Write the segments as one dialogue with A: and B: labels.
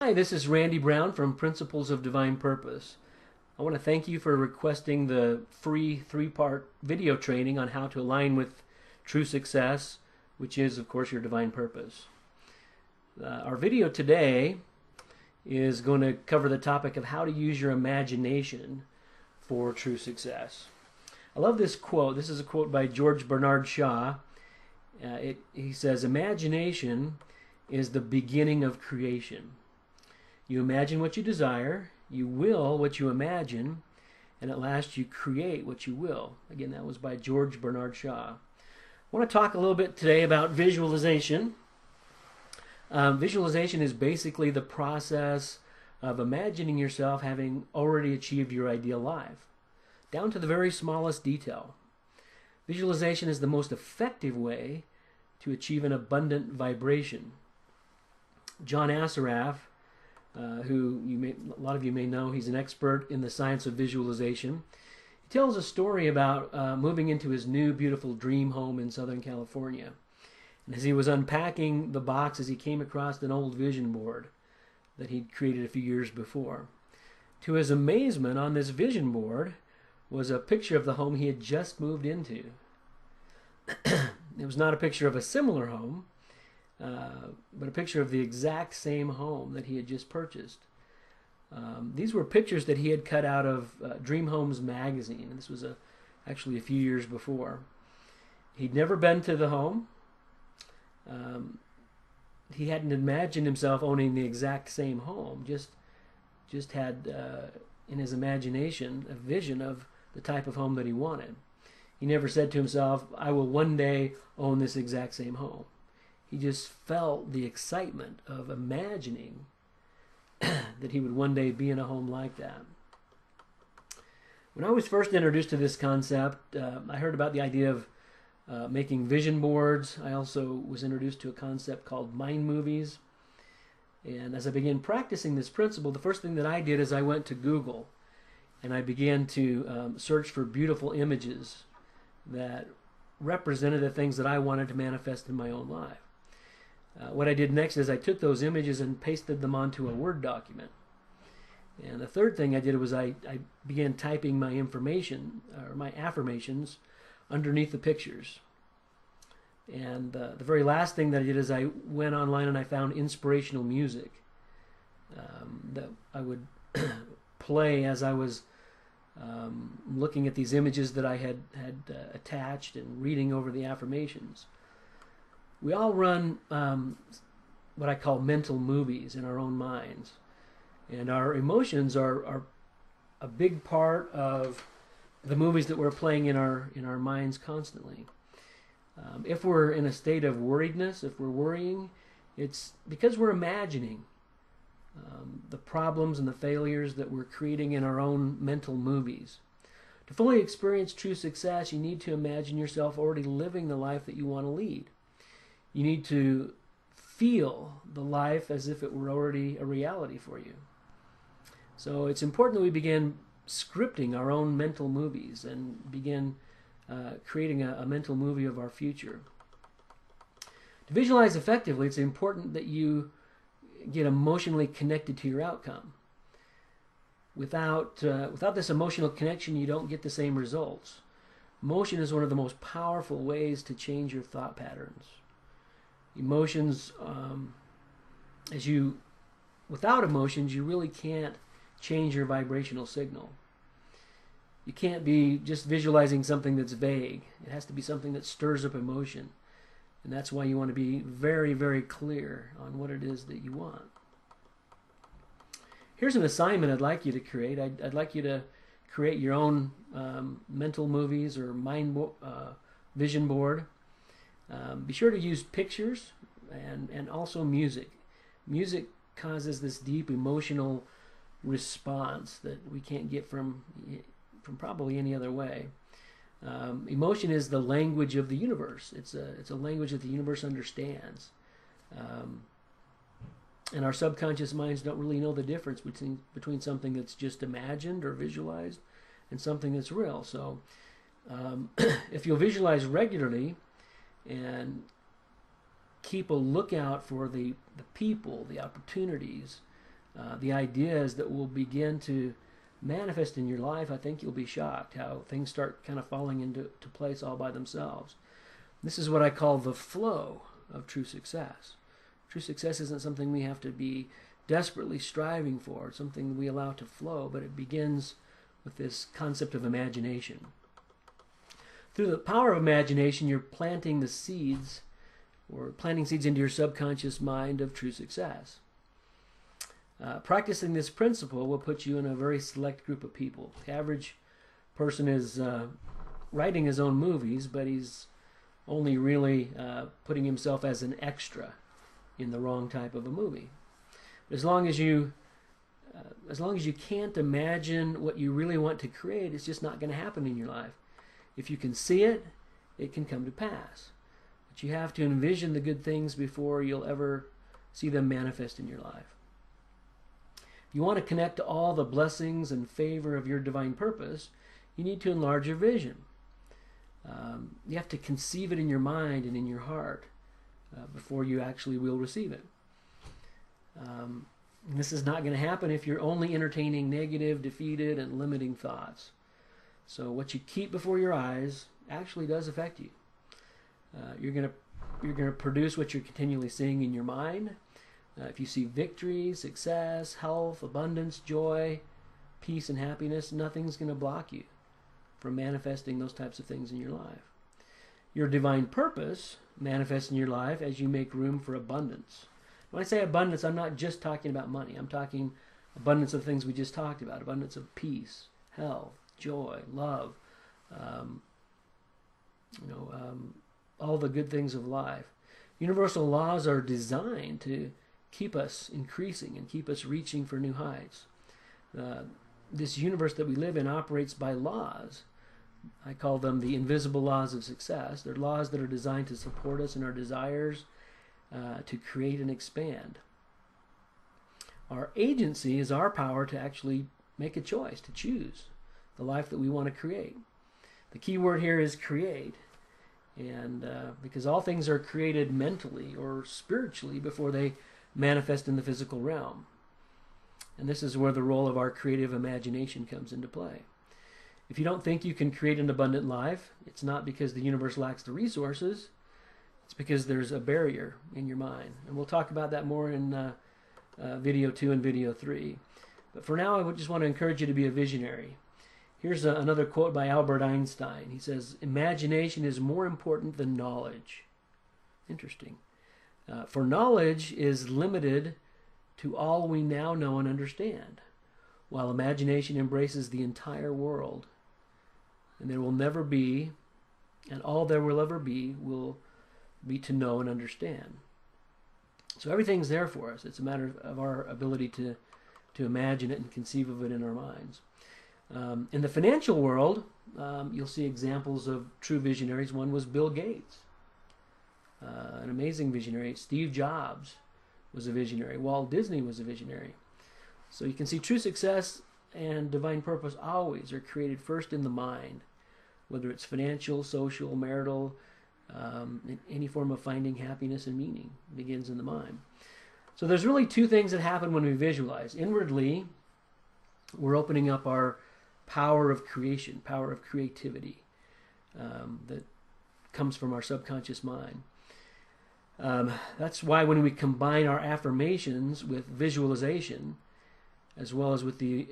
A: Hi, this is Randy Brown from Principles of Divine Purpose. I want to thank you for requesting the free three-part video training on how to align with true success, which is, of course, your divine purpose. Our video today is going to cover the topic of how to use your imagination for true success. I love this quote. This is a quote by George Bernard Shaw. He says, "Imagination is the beginning of creation. You imagine what you desire, you will what you imagine, and at last you create what you will." Again, that was by George Bernard Shaw. I want to talk a little bit today about visualization. Visualization is basically the process of imagining yourself having already achieved your ideal life, down to the very smallest detail. Visualization is the most effective way to achieve an abundant vibration. John Assaraf, who a lot of you may know, he's an expert in the science of visualization. He tells a story about moving into his new beautiful dream home in Southern California. And as he was unpacking the boxes, he came across an old vision board that he'd created a few years before. To his amazement, on this vision board was a picture of the home he had just moved into. It was not a picture of a similar home, but a picture of the exact same home that he had just purchased. These were pictures that he had cut out of Dream Homes magazine, and this was actually a few years before. He'd never been to the home. He hadn't imagined himself owning the exact same home, just had in his imagination a vision of the type of home that he wanted. He never said to himself, "I will one day own this exact same home." He just felt the excitement of imagining that he would one day be in a home like that. When I was first introduced to this concept, I heard about the idea of making vision boards. I also was introduced to a concept called mind movies. And as I began practicing this principle, the first thing that I did is I went to Google and I began to search for beautiful images that represented the things that I wanted to manifest in my own life. What I did next is I took those images and pasted them onto a Word document. And the third thing I did was I began typing my information, or my affirmations, underneath the pictures. And the very last thing that I did is I went online and I found inspirational music that I would play as I was looking at these images that I had attached and reading over the affirmations. We all run what I call mental movies in our own minds. And our emotions are a big part of the movies that we're playing in our minds constantly. If we're in a state of worriedness, if we're worrying, it's because we're imagining the problems and the failures that we're creating in our own mental movies. To fully experience true success, you need to imagine yourself already living the life that you want to lead. You need to feel the life as if it were already a reality for you. So it's important that we begin scripting our own mental movies and begin creating a mental movie of our future. To visualize effectively, it's important that you get emotionally connected to your outcome. Without this emotional connection, you don't get the same results. Emotion is one of the most powerful ways to change your thought patterns. Emotions, without emotions, you really can't change your vibrational signal. You can't be just visualizing something that's vague. It has to be something that stirs up emotion. And that's why you want to be very, very clear on what it is that you want. Here's an assignment I'd like you to create. I'd like you to create your own mental movies or vision board. Be sure to use pictures and also music. Music causes this deep emotional response that we can't get from probably any other way. Emotion is the language of the universe. It's a language that the universe understands. And our subconscious minds don't really know the difference between something that's just imagined or visualized and something that's real. So if you'll visualize regularly and keep a lookout for the people, the opportunities, The ideas that will begin to manifest in your life, I think you'll be shocked how things start kind of falling into place all by themselves. This is what I call the flow of true success. True success isn't something we have to be desperately striving for. It's something we allow to flow, but it begins with this concept of imagination. Through the power of imagination, you're planting the seeds, or planting seeds into your subconscious mind of true success. Practicing this principle will put you in a very select group of people. The average person is writing his own movies, but he's only really putting himself as an extra in the wrong type of a movie. But as long as you can't imagine what you really want to create, it's just not going to happen in your life. If you can see it, it can come to pass. But you have to envision the good things before you'll ever see them manifest in your life. If you want to connect to all the blessings and favor of your divine purpose, you need to enlarge your vision. You have to conceive it in your mind and in your heart before you actually will receive it. This is not going to happen if you're only entertaining negative, defeated, and limiting thoughts. So what you keep before your eyes actually does affect you. You're going to produce what you're continually seeing in your mind. If you see victory, success, health, abundance, joy, peace, and happiness, nothing's going to block you from manifesting those types of things in your life. Your divine purpose manifests in your life as you make room for abundance. When I say abundance, I'm not just talking about money. I'm talking abundance of things we just talked about. Abundance of peace, health, joy, love, all the good things of life. Universal laws are designed to keep us increasing and keep us reaching for new heights. This universe that we live in operates by laws. I call them the invisible laws of success. They're laws that are designed to support us in our desires, to create and expand. Our agency is our power to actually make a choice, to choose the life that we want to create. The key word here is create. And because all things are created mentally or spiritually before they manifest in the physical realm. And this is where the role of our creative imagination comes into play. If you don't think you can create an abundant life, it's not because the universe lacks the resources. It's because there's a barrier in your mind. And we'll talk about that more in video 2 and video 3. But for now, I would just want to encourage you to be a visionary. Here's another quote by Albert Einstein. He says, "Imagination is more important than knowledge." Interesting. For knowledge is limited to all we now know and understand, while imagination embraces the entire world. And there will never be, and all there will ever be will be to know and understand. So everything's there for us. It's a matter of our ability to imagine it and conceive of it in our minds. In the financial world, you'll see examples of true visionaries. One was Bill Gates, an amazing visionary. Steve Jobs was a visionary. Walt Disney was a visionary. So you can see true success and divine purpose always are created first in the mind, whether it's financial, social, marital, any form of finding happiness and meaning begins in the mind. So there's really two things that happen when we visualize. Inwardly, we're opening up our power of creation, power of creativity that comes from our subconscious mind. That's why when we combine our affirmations with visualization, as well as with the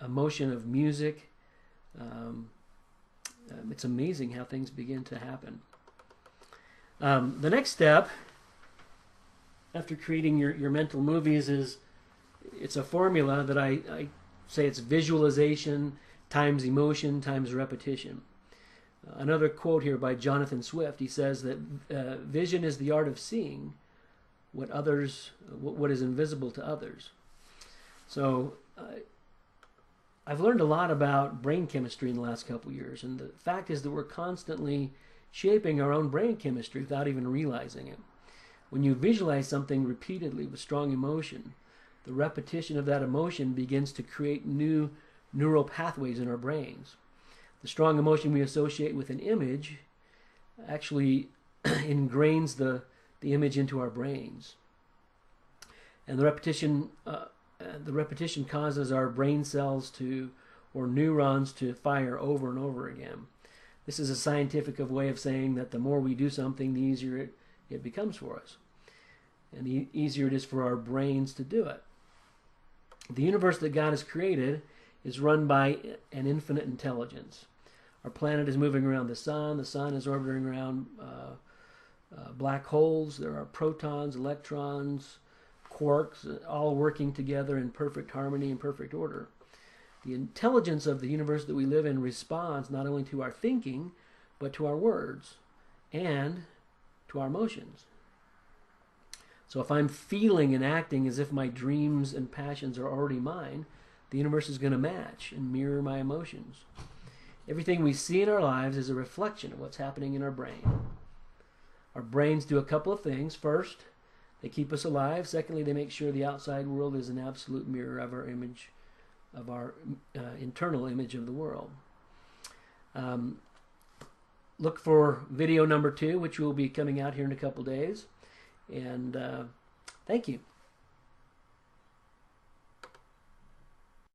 A: emotion of music, it's amazing how things begin to happen. The next step after creating your mental movies is, it's a formula that I say it's visualization times emotion times repetition. Another quote here by Jonathan Swift. He says that vision is the art of seeing what is invisible to others. So I've learned a lot about brain chemistry in the last couple of years, and the fact is that we're constantly shaping our own brain chemistry without even realizing it. When you visualize something repeatedly with strong emotion, the repetition of that emotion begins to create new neural pathways in our brains. The strong emotion we associate with an image actually ingrains the image into our brains. And the repetition the repetition causes our brain cells to, or neurons to fire over and over again. This is a scientific way of saying that the more we do something, the easier it becomes for us. And the easier it is for our brains to do it. The universe that God has created is run by an infinite intelligence. Our planet is moving around the sun is orbiting around black holes. There are protons, electrons, quarks, all working together in perfect harmony and perfect order. The intelligence of the universe that we live in responds not only to our thinking, but to our words and to our emotions. So if I'm feeling and acting as if my dreams and passions are already mine, the universe is going to match and mirror my emotions. Everything we see in our lives is a reflection of what's happening in our brain. Our brains do a couple of things. First, they keep us alive. Secondly, they make sure the outside world is an absolute mirror of our image, of our internal image of the world. Look for video number 2, which will be coming out here in a couple days. And thank you.